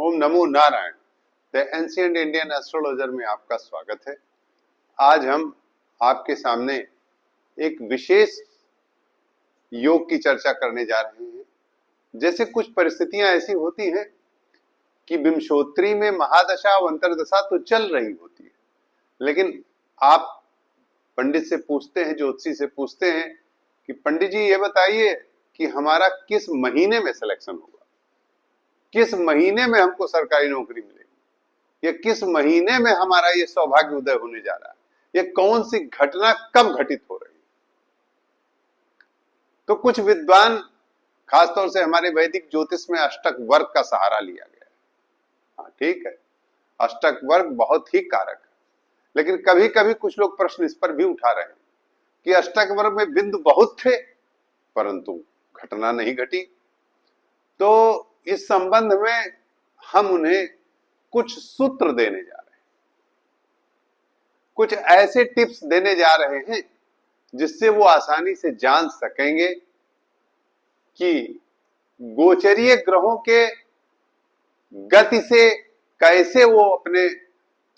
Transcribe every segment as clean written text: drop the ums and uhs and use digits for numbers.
Om NaMo Narayan. The ancient Indian astrologer में आपका स्वागत है। आज हम आपके सामने एक विशेष योग की चर्चा करने जा रहे हैं। जैसे कुछ परिस्थितियां ऐसी होती हैं कि विंशोत्तरी में महादशा और अंतरदशा तो चल रही होती है, लेकिन आप पंडित से पूछते हैं, ज्योतिषी से पूछते हैं कि पंडित जी ये बताइए कि हमारा किस महीने में सिलेक्शन होगा, किस महीने में हमको सरकारी नौकरी मिलेगी, या किस महीने में हमारा ये सौभाग्य उदय होने जा रहा है, ये कौन सी घटना कब घटित हो रही है। तो कुछ विद्वान, खासतौर से हमारे वैदिक ज्योतिष में अष्टक वर्ग का सहारा लिया गया है। हाँ ठीक है, अष्टक वर्ग बहुत ही कारक है, लेकिन कभी कभी कुछ लोग प्रश्न इस पर भी उठा रहे हैं कि अष्टक वर्ग में बिंदु बहुत थे परंतु घटना नहीं घटी। तो इस संबंध में हम उन्हें कुछ सूत्र देने जा रहे हैं, कुछ ऐसे टिप्स देने जा रहे हैं जिससे वो आसानी से जान सकेंगे कि गोचरीय ग्रहों के गति से कैसे वो अपने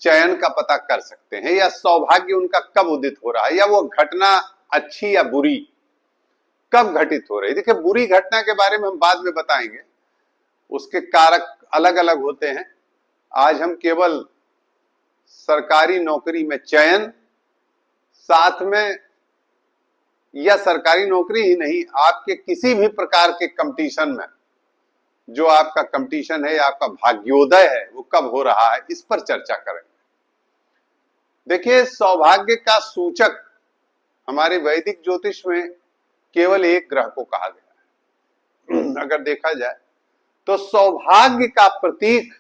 चयन का पता कर सकते हैं, या सौभाग्य उनका कब उदित हो रहा है, या वो घटना अच्छी या बुरी कब घटित हो रही है। देखिए, बुरी घटना के बारे में हम बाद में बताएंगे, उसके कारक अलग अलग होते हैं। आज हम केवल सरकारी नौकरी में चयन, साथ में या सरकारी नौकरी ही नहीं, आपके किसी भी प्रकार के कंपटीशन में जो आपका कंपटीशन है या आपका भाग्योदय है वो कब हो रहा है, इस पर चर्चा करेंगे। देखिए, सौभाग्य का सूचक हमारे वैदिक ज्योतिष में केवल एक ग्रह को कहा गया है। अगर देखा जाए तो सौभाग्य का प्रतीक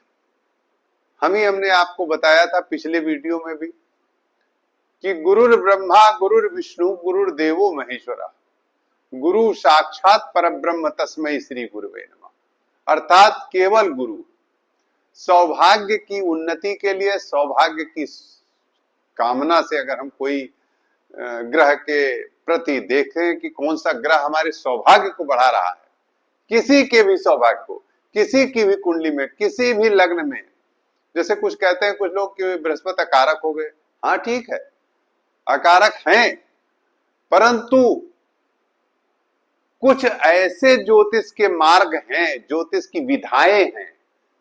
हमने आपको बताया था पिछले वीडियो में भी कि गुरुर ब्रह्मा गुरुर विष्णु गुरुर देवो महेश्वरा, गुरु साक्षात परब्रह्म तस्मै श्री गुरुवे नमः। अर्थात केवल गुरु सौभाग्य की उन्नति के लिए, सौभाग्य की कामना से अगर हम कोई ग्रह के प्रति देखें कि कौन सा ग्रह हमारे सौभाग्य को बढ़ा रहा है, किसी के भी सौभाग्य को, किसी की भी कुंडली में, किसी भी लग्न में। जैसे कुछ कहते हैं कुछ लोग कि बृहस्पति अकारक हो गए। हाँ ठीक है, अकारक हैं, परंतु कुछ ऐसे ज्योतिष के मार्ग हैं, ज्योतिष की विधाएं हैं,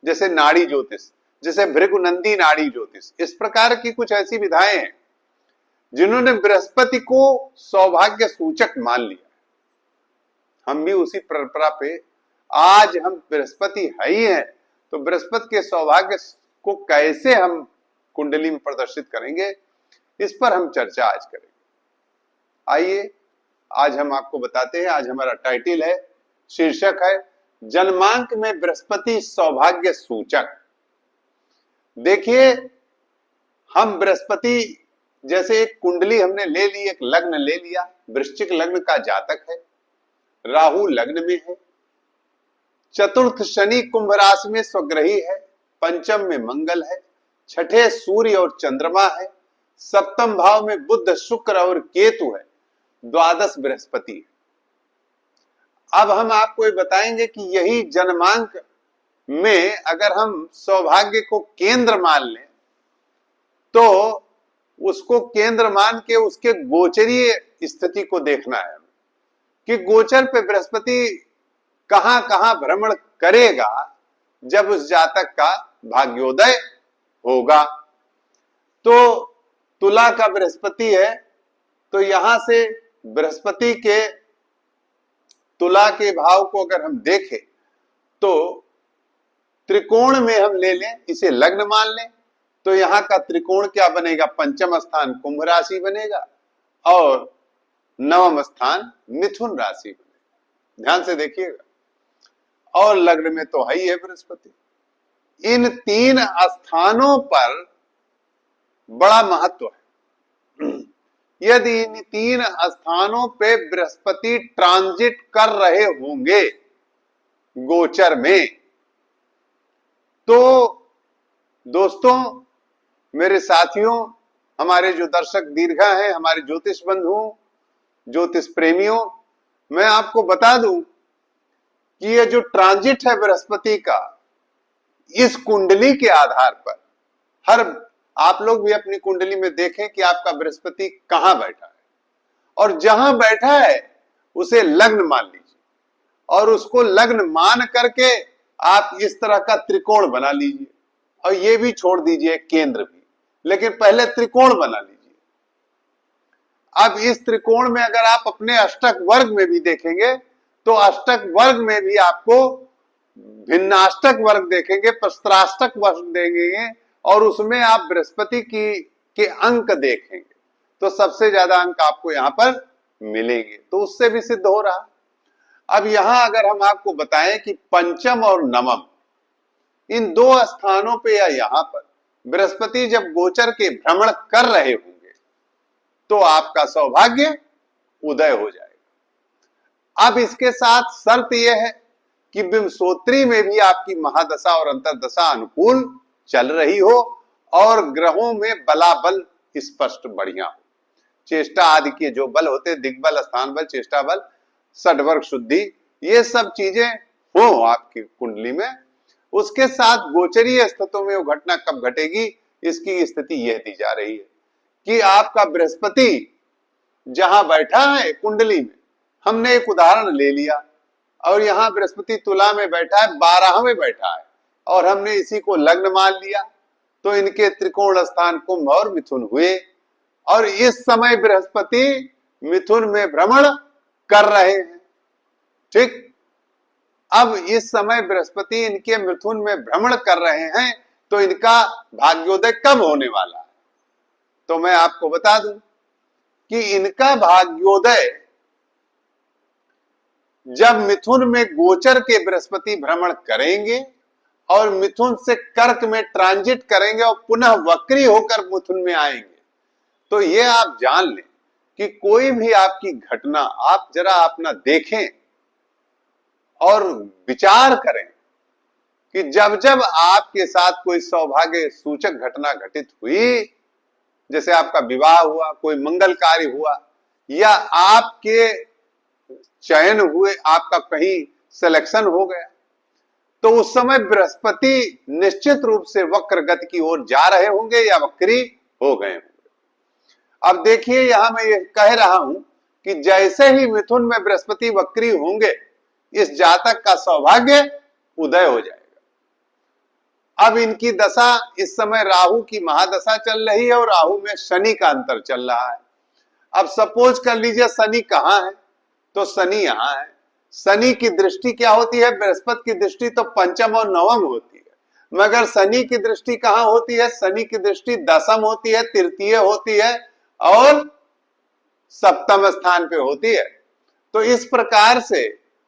जैसे नाड़ी ज्योतिष, जैसे भृगुनंदी नाड़ी ज्योतिष, इस प्रकार की कुछ ऐसी विधाएं हैं जिन्होंने बृहस्पति को सौभाग्य सूचक मान लिया। हम भी उसी परंपरा पे, आज हम बृहस्पति है ही है, तो बृहस्पति के सौभाग्य को कैसे हम कुंडली में प्रदर्शित करेंगे, इस पर हम चर्चा आज करेंगे। आइए आज हम आपको बताते हैं। आज हमारा टाइटल है, शीर्षक है, जन्मांक में बृहस्पति सौभाग्य सूचक। देखिए, हम बृहस्पति जैसे एक कुंडली हमने ले ली, एक लग्न ले लिया, वृश्चिक लग्न का जातक है, राहु लग्न में है, चतुर्थ शनि कुंभ राशि में स्वग्रही है, पंचम में मंगल है, छठे सूर्य और चंद्रमा है, सप्तम भाव में बुध शुक्र और केतु है, द्वादश बृहस्पति है। अब हम आपको ये बताएंगे कि यही जन्मांक में अगर हम सौभाग्य को केंद्र मान लें तो उसको केंद्र मान के उसके गोचरीय स्थिति को देखना है कि गोचर पे बृहस्पति कहां कहां भ्रमण करेगा जब उस जातक का भाग्योदय होगा। तो तुला का बृहस्पति है, तो यहां से बृहस्पति के तुला के भाव को अगर हम देखें तो त्रिकोण में हम ले लें, इसे लग्न मान लें, तो यहां का त्रिकोण क्या बनेगा, पंचम स्थान कुंभ राशि बनेगा और नवम स्थान मिथुन राशि बनेगा। ध्यान से देखिएगा, और लग्न में तो है ही है बृहस्पति। इन तीन स्थानों पर बड़ा महत्व है। यदि इन तीन स्थानों पे बृहस्पति ट्रांजिट कर रहे होंगे गोचर में, तो दोस्तों, मेरे साथियों, हमारे जो दर्शक दीर्घा हैं, हमारे ज्योतिष बंधुओं, ज्योतिष प्रेमियों, मैं आपको बता दूं कि ये जो ट्रांजिट है बृहस्पति का, इस कुंडली के आधार पर हर आप लोग भी अपनी कुंडली में देखें कि आपका बृहस्पति कहां बैठा है, और जहां बैठा है उसे लग्न मान लीजिए, और उसको लग्न मान करके आप इस तरह का त्रिकोण बना लीजिए, और ये भी छोड़ दीजिए केंद्र भी, लेकिन पहले त्रिकोण बना लीजिए। अब इस त्रिकोण में अगर आप अपने अष्टक वर्ग में भी देखेंगे तो अष्टक वर्ग में भी आपको भिन्नाष्टक वर्ग देखेंगे, प्रस्त्राष्टक वर्ग देखेंगे, और उसमें आप बृहस्पति के अंक देखेंगे तो सबसे ज्यादा अंक आपको यहां पर मिलेंगे, तो उससे भी सिद्ध हो रहा। अब यहां अगर हम आपको बताएं कि पंचम और नवम इन दो स्थानों पे या यहां पर बृहस्पति जब गोचर के भ्रमण कर रहे होंगे तो आपका सौभाग्य उदय हो जाएगा। अब इसके साथ शर्त यह है कि विंशोत्तरी में भी आपकी महादशा और अंतरदशा अनुकूल चल रही हो और ग्रहों में बलाबल स्पष्ट बढ़िया हो, चेष्टा आदि के जो बल होते, दिग्बल, स्थान बल, चेष्टा बल, षड्वर्ग शुद्धि, ये सब चीजें हो आपकी कुंडली में। उसके साथ गोचरीय स्थितियों में वो घटना कब घटेगी, इसकी स्थिति यह दी जा रही है कि आपका बृहस्पति जहां बैठा है कुंडली में, हमने एक उदाहरण ले लिया, और यहां बृहस्पति तुला में बैठा है, 12 में बैठा है, और हमने इसी को लग्न मान लिया, तो इनके त्रिकोण स्थान कुंभ और मिथुन हुए, और इस समय बृहस्पति मिथुन में भ्रमण कर रहे हैं। ठीक, अब इस समय बृहस्पति इनके मिथुन में भ्रमण कर रहे हैं, तो इनका भाग्योदय कब होने वाला है, तो मैं आपको बता दूं कि इनका भाग्योदय जब मिथुन में गोचर के बृहस्पति भ्रमण करेंगे और मिथुन से कर्क में ट्रांजिट करेंगे और पुनः वक्री होकर मिथुन में आएंगे, तो ये आप जान लें कि कोई भी आपकी घटना आप जरा अपना देखें और विचार करें कि जब जब आपके साथ कोई सौभाग्य सूचक घटना घटित हुई, जैसे आपका विवाह हुआ, कोई मंगल कार्य हुआ, या आपके चयन हुए, आपका कहीं सिलेक्शन हो गया, तो उस समय बृहस्पति निश्चित रूप से वक्र गति की ओर जा रहे होंगे या वक्री हो गए होंगे। अब देखिए, यहां मैं ये कह रहा हूं कि जैसे ही मिथुन में बृहस्पति वक्री होंगे, इस जातक का सौभाग्य उदय हो जाएगा। अब इनकी दशा इस समय राहु की महादशा चल रही है और राहु में शनि का अंतर चल रहा है। अब सपोज कर लीजिए शनि कहां है, तो शनि यहां है। शनि की दृष्टि क्या होती है, बृहस्पति की दृष्टि तो पंचम और नवम होती है, मगर शनि की दृष्टि कहां होती है, शनि की दृष्टि दशम होती है, तृतीय होती है और सप्तम स्थान पे होती है। तो इस प्रकार से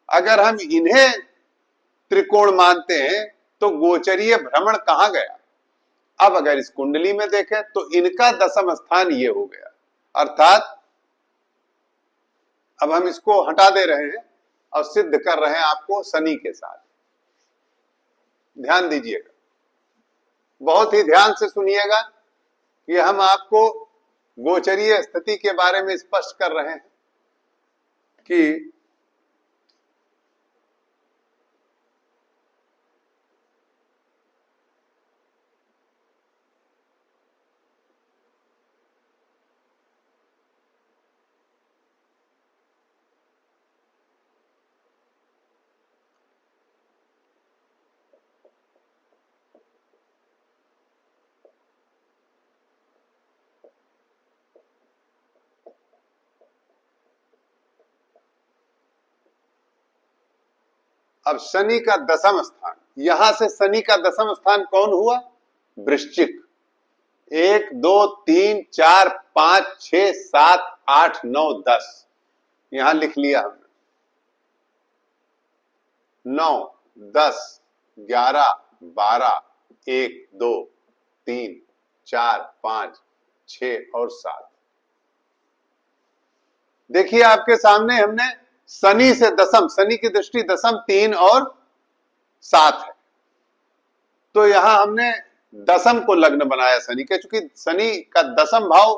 अगर हम इन्हें त्रिकोण मानते हैं तो गोचरीय भ्रमण कहां गया। अब अगर इस कुंडली में देखें तो इनका दशम स्थान ये हो गया, अर्थात अब हम इसको हटा दे रहे हैं और सिद्ध कर रहे हैं आपको शनि के साथ। ध्यान दीजिएगा, बहुत ही ध्यान से सुनिएगा कि हम आपको गोचरीय स्थिति के बारे में स्पष्ट कर रहे हैं कि अब शनि का दशम स्थान, यहां से शनि का दशम स्थान कौन हुआ, वृश्चिक। 1 2 3 4 5 6 7 8 9 10 यहां लिख लिया हमने। 9 10 11 12 1 2 3 4 5 6 और 7। देखिए आपके सामने हमने शनि से दशम, शनि की दृष्टि दशम 3 और 7 है, तो यहां हमने दशम को लग्न बनाया शनि के, चूंकि शनि का दशम भाव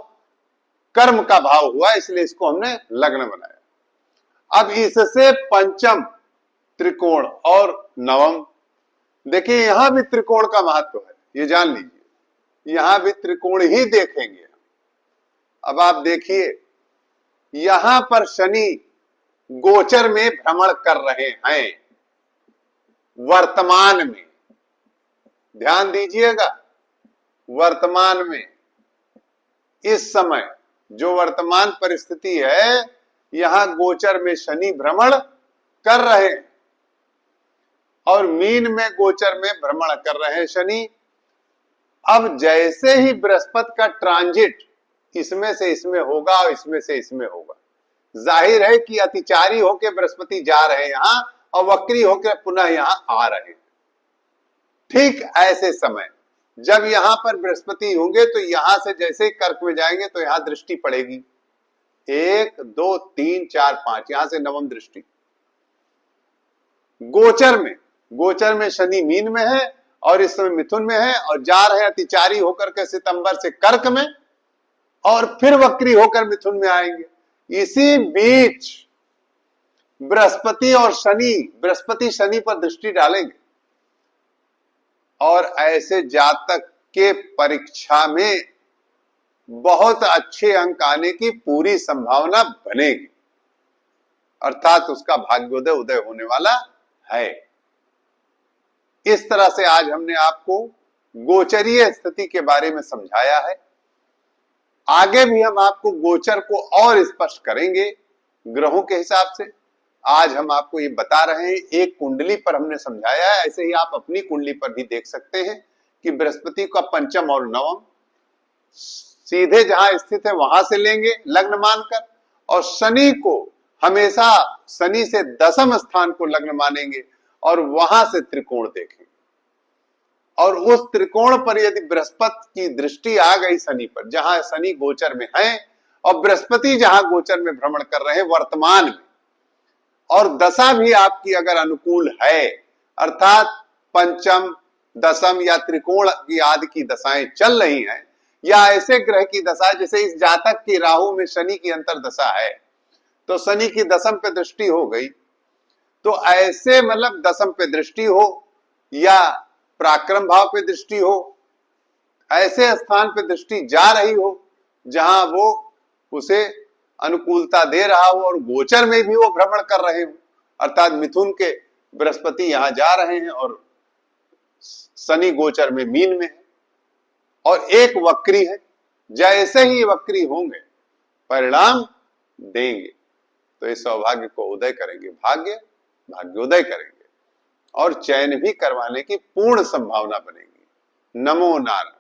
कर्म का भाव हुआ इसलिए इसको हमने लग्न बनाया। अब इससे पंचम त्रिकोण और नवम, देखिए यहां भी त्रिकोण का महत्व है, ये जान लीजिए, यहां भी त्रिकोण ही देखेंगे। अब आप देखिए यहां पर शनि गोचर में भ्रमण कर रहे हैं वर्तमान में, ध्यान दीजिएगा, वर्तमान में इस समय जो वर्तमान परिस्थिति है, यहां गोचर में शनि भ्रमण कर रहे हैं और मीन में गोचर में भ्रमण कर रहे हैं शनि। अब जैसे ही बृहस्पति का ट्रांजिट इसमें से इसमें होगा और इसमें से इसमें होगा, जाहिर है कि अतिचारी होकर बृहस्पति जा रहे हैं यहां और वक्री होकर पुनः यहां आ रहे हैं। ठीक ऐसे समय जब यहां पर बृहस्पति होंगे तो यहां से जैसे ही कर्क में जाएंगे तो यहां दृष्टि पड़ेगी, 1 2 3 4 5, यहां से नवम दृष्टि गोचर में शनि मीन में है और इस समय मिथुन में है और जा रहे अतिचारी होकर के सितंबर से कर्क में और फिर वक्री होकर मिथुन में आएंगे। इसी बीच बृहस्पति शनि पर दृष्टि डालेंगे और ऐसे जातक के परीक्षा में बहुत अच्छे अंक आने की पूरी संभावना बनेगी, अर्थात उसका भाग्योदय उदय होने वाला है। इस तरह से आज हमने आपको गोचरीय स्थिति के बारे में समझाया है। आगे भी हम आपको गोचर को और स्पष्ट करेंगे ग्रहों के हिसाब से। आज हम आपको ये बता रहे हैं, एक कुंडली पर हमने समझाया है, ऐसे ही आप अपनी कुंडली पर भी देख सकते हैं कि बृहस्पति का पंचम और नवम सीधे जहां स्थित है वहां से लेंगे लग्न मानकर, और शनि को हमेशा शनि से दसम स्थान को लग्न मानेंगे और वहां से त्रिकोण देखेंगे। और उस त्रिकोण पर यदि बृहस्पति की दृष्टि आ गई शनि पर, जहां शनि गोचर में है और बृहस्पति जहां गोचर में भ्रमण कर रहे हैं वर्तमान में, और दशा भी आपकी अगर अनुकूल है, अर्थात पंचम दसम या त्रिकोण की आदि की दशाएं चल रही हैं, या ऐसे ग्रह की दशा जैसे इस जातक की राहु में शनि की अंतर दशा है तो शनि की दसम पे दृष्टि हो गई, तो ऐसे मतलब दसम पे दृष्टि हो या पराक्रम भाव पे दृष्टि हो, ऐसे स्थान पे दृष्टि जा रही हो जहां वो उसे अनुकूलता दे रहा हो और गोचर में भी वो भ्रमण कर रहे हो, अर्थात मिथुन के बृहस्पति यहां जा रहे हैं और शनि गोचर में मीन में है और एक वक्री है, जैसे ही वक्री होंगे परिणाम देंगे तो इस सौभाग्य को उदय करेंगे, भाग्योदय करेंगे और चयन भी करवाने की पूर्ण संभावना बनेगी। नमो नारायण।